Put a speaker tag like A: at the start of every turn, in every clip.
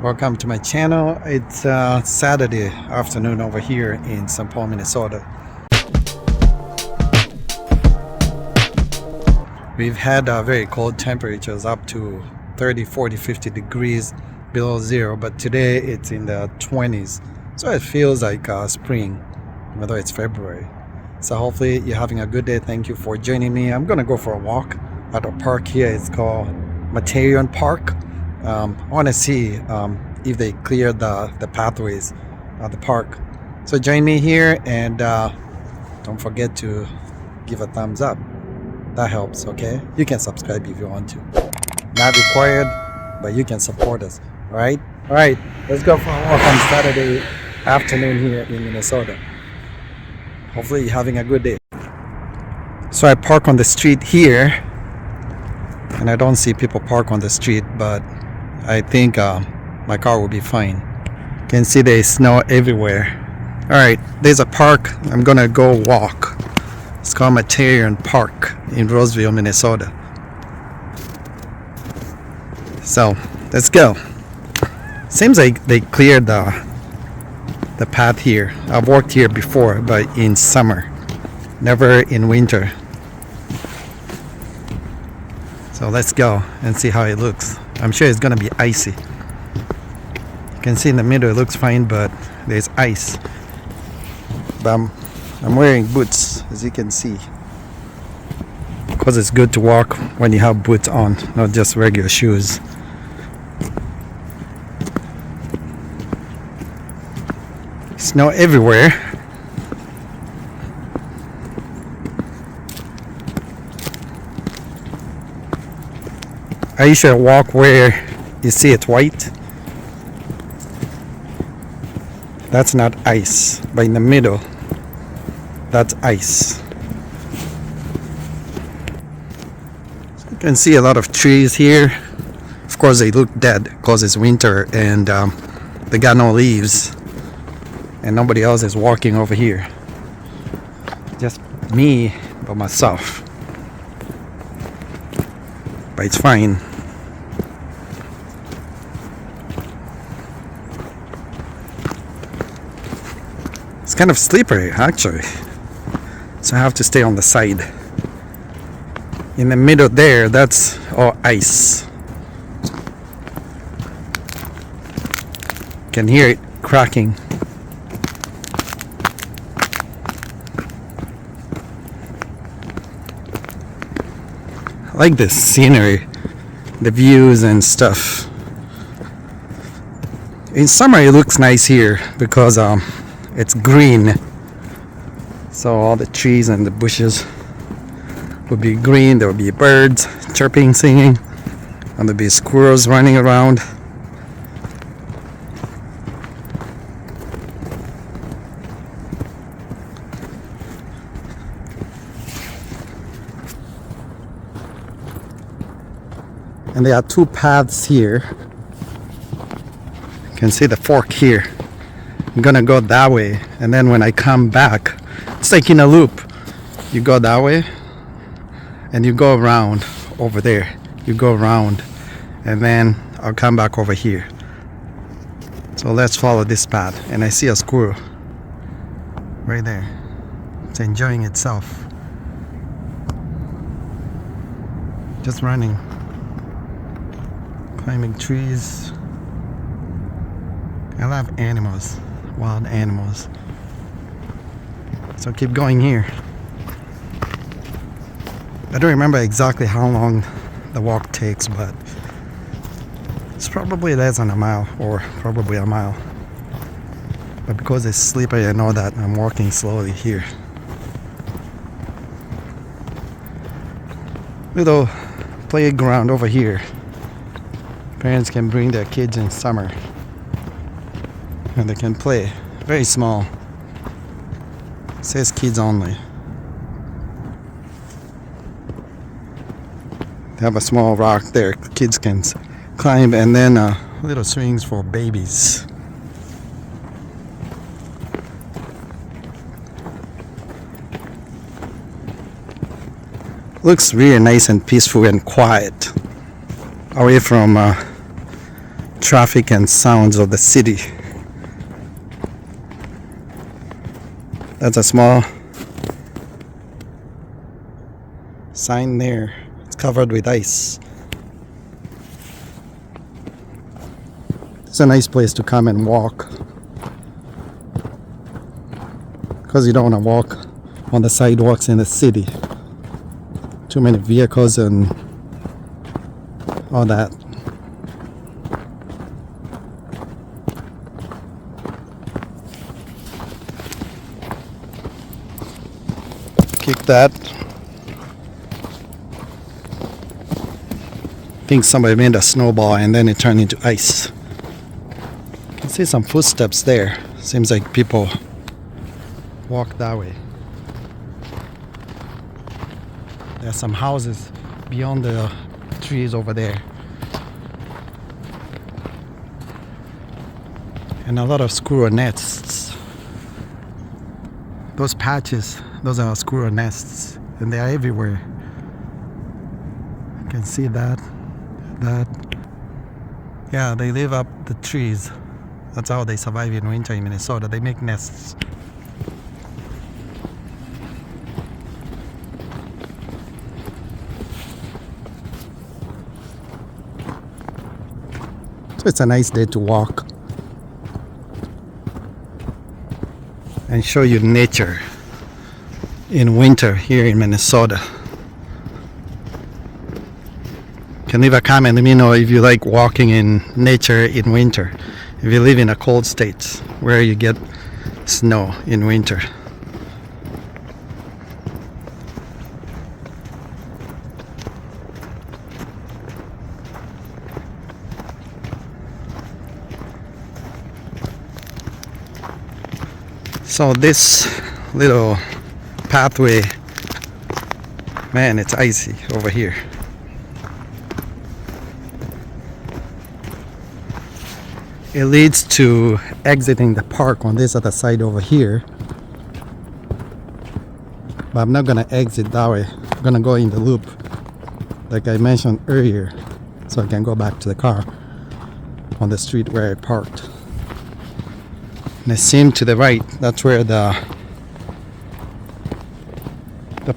A: Welcome to my channel. It's Saturday afternoon over here in St. Paul, Minnesota. We've had very cold temperatures up to 30, 40, 50 degrees below zero, but today it's in the 20s. So it feels like spring, even though it's February. So hopefully you're having a good day. Thank you for joining me. I'm gonna go for a walk at a park here. It's called Materion Park. I want to see if they cleared the pathways of the park. So join me here, and don't forget to give a thumbs up. That helps, okay? You can subscribe if you want to. Not required, but you can support us, all right? All right, let's go for a walk on Saturday afternoon here in Minnesota. Hopefully you're having a good day. So I park on the street here, and I don't see people park on the street, but I think my car will be fine. You can see there's snow everywhere. Alright, there's a park. I'm gonna go walk. It's called Materion Park in Roseville, Minnesota. So let's go. Seems like they cleared the path here. I've walked here before, but in summer, never in winter. So let's go and see how it looks. I'm sure it's gonna be icy. You can see in the middle it looks fine, but there's ice. But I'm wearing boots, as you can see, because it's good to walk when you have boots on, not just regular shoes. Snow everywhere. I usually walk where you see it's white. That's not ice, but in the middle, that's ice. So you can see a lot of trees here. Of course, they look dead because it's winter and they got no leaves, and nobody else is walking over here. Just me by myself. But it's fine. It's kind of slippery actually, so I have to stay on the side. In the middle there, that's all ice. Can hear it cracking. I like this scenery, the views and stuff. In summer it looks nice here because it's green, so all the trees and the bushes will be green. There will be birds chirping, singing, and there'll be squirrels running around. And there are two paths here. You can see the fork here. I'm gonna go that way, and then when I come back, it's like in a loop. You go that way, and you go around over there. You go around, and then I'll come back over here. So let's follow this path. And I see a squirrel right there. It's enjoying itself. Just running. Climbing trees. I love animals. Wild animals. So keep going here. I don't remember exactly how long the walk takes, but it's probably less than a mile, or probably a mile. But because it's slippery, I know that I'm walking slowly here. Little playground over here. Parents can bring their kids in summer and they can play. Very small. It says kids only. They have a small rock there kids can climb, and then little swings for babies. Looks really nice and peaceful and quiet, away from traffic and sounds of the city. That's a small sign there. It's covered with ice. It's a nice place to come and walk, because you don't want to walk on the sidewalks in the city. Too many vehicles and all that. Kick that. I think somebody made a snowball and then it turned into ice. You can see some footsteps there. Seems like people walk that way. There's some houses beyond the trees over there. And a lot of squirrel nests. Those patches, those are squirrel nests, and they are everywhere. You can see that. Yeah, they live up the trees. That's how they survive in winter in Minnesota. They make nests. So it's a nice day to walk and show you nature in winter here in Minnesota. You can leave a comment, let me know if you like walking in nature in winter. If you live in a cold state where you get snow in winter. So this little pathway, man, it's icy over here. It leads to exiting the park on this other side over here. But I'm not gonna exit that way. I'm gonna go in the loop like I mentioned earlier, so I can go back to the car on the street where I parked. And I see to the right, that's where the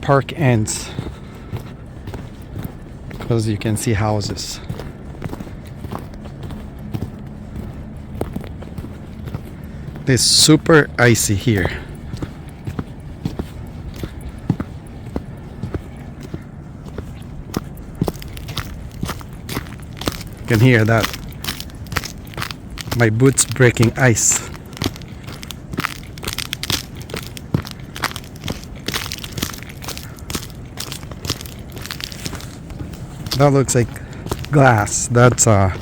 A: park ends, because you can see houses. It's super icy here. You can hear that. My boots breaking ice. That looks like glass. That's a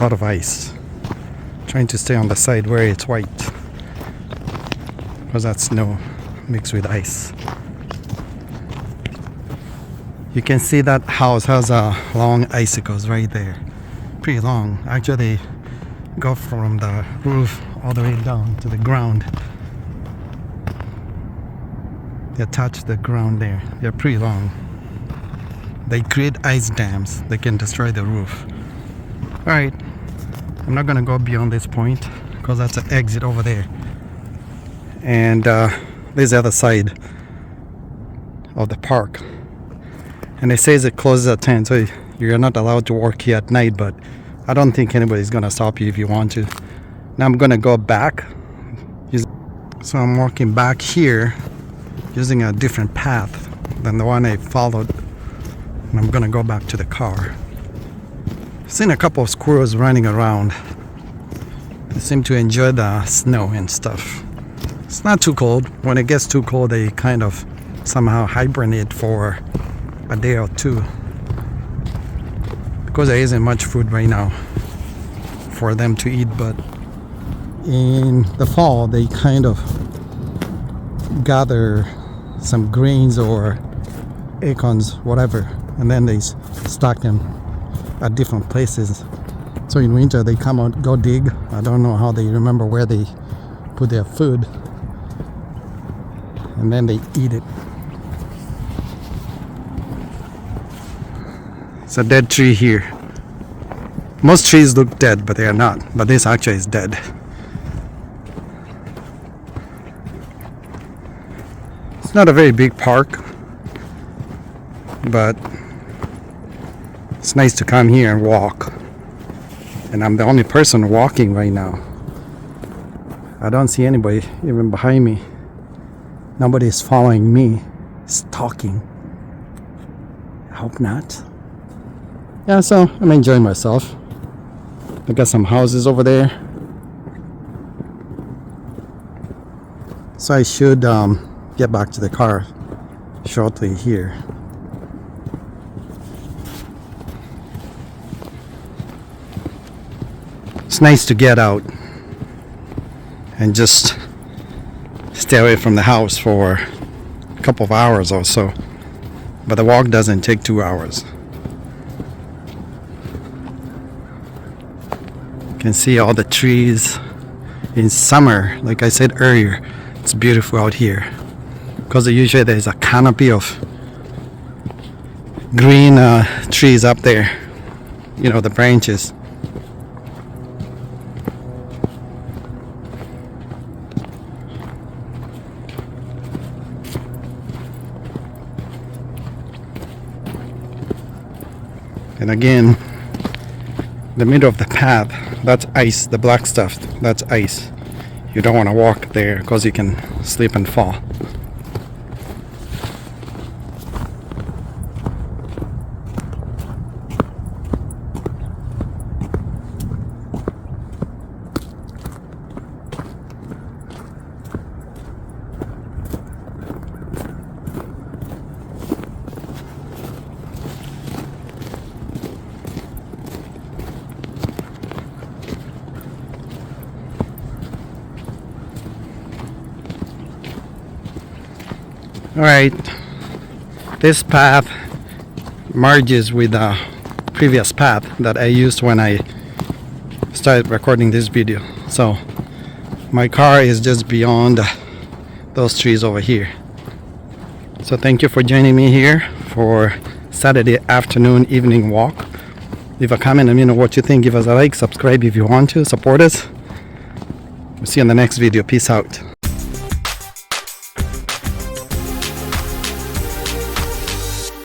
A: lot of ice. Trying to stay on the side where it's white, because that's snow mixed with ice. You can see that house has long icicles right there. Pretty long. Actually, they go from the roof all the way down to the ground. They touch the ground there. They're pretty long. They create ice dams that can destroy the roof. Alright, I'm not gonna go beyond this point because that's an exit over there. And there's the other side of the park. And it says it closes at 10, so you're not allowed to walk here at night, but I don't think anybody's gonna stop you if you want to. Now I'm gonna go back. So I'm walking back here using a different path than the one I followed. And I'm gonna go back to the car. I've seen a couple of squirrels running around. They seem to enjoy the snow and stuff. It's not too cold. When it gets too cold, they kind of somehow hibernate for a day or two, because there isn't much food right now for them to eat. But in the fall, they kind of gather some grains or acorns, whatever, and then they stock them at different places. So in winter they come out, go dig. I don't know how they remember where they put their food, and then they eat it. It's a dead tree here. Most trees look dead, but they are not. But this actually is dead. It's not a very big park, but it's nice to come here and walk. And I'm the only person walking right now. I don't see anybody even behind me. Nobody is following me, stalking. I hope not. Yeah, so I'm enjoying myself. I got some houses over there. So I should get back to the car shortly here. It's nice to get out and just stay away from the house for a couple of hours or so. But the walk doesn't take 2 hours. You can see all the trees in summer. Like I said earlier, it's beautiful out here because usually there's a canopy of green trees up there, you know, the branches. And again, the middle of the path, that's ice. The black stuff, that's ice. You don't want to walk there because you can slip and fall. Alright, this path merges with the previous path that I used when I started recording this video. So my car is just beyond those trees over here. So thank you for joining me here for Saturday afternoon evening walk. Leave a comment, let me know what you think. Give us a like, subscribe if you want to, support us. We'll see you in the next video. Peace out.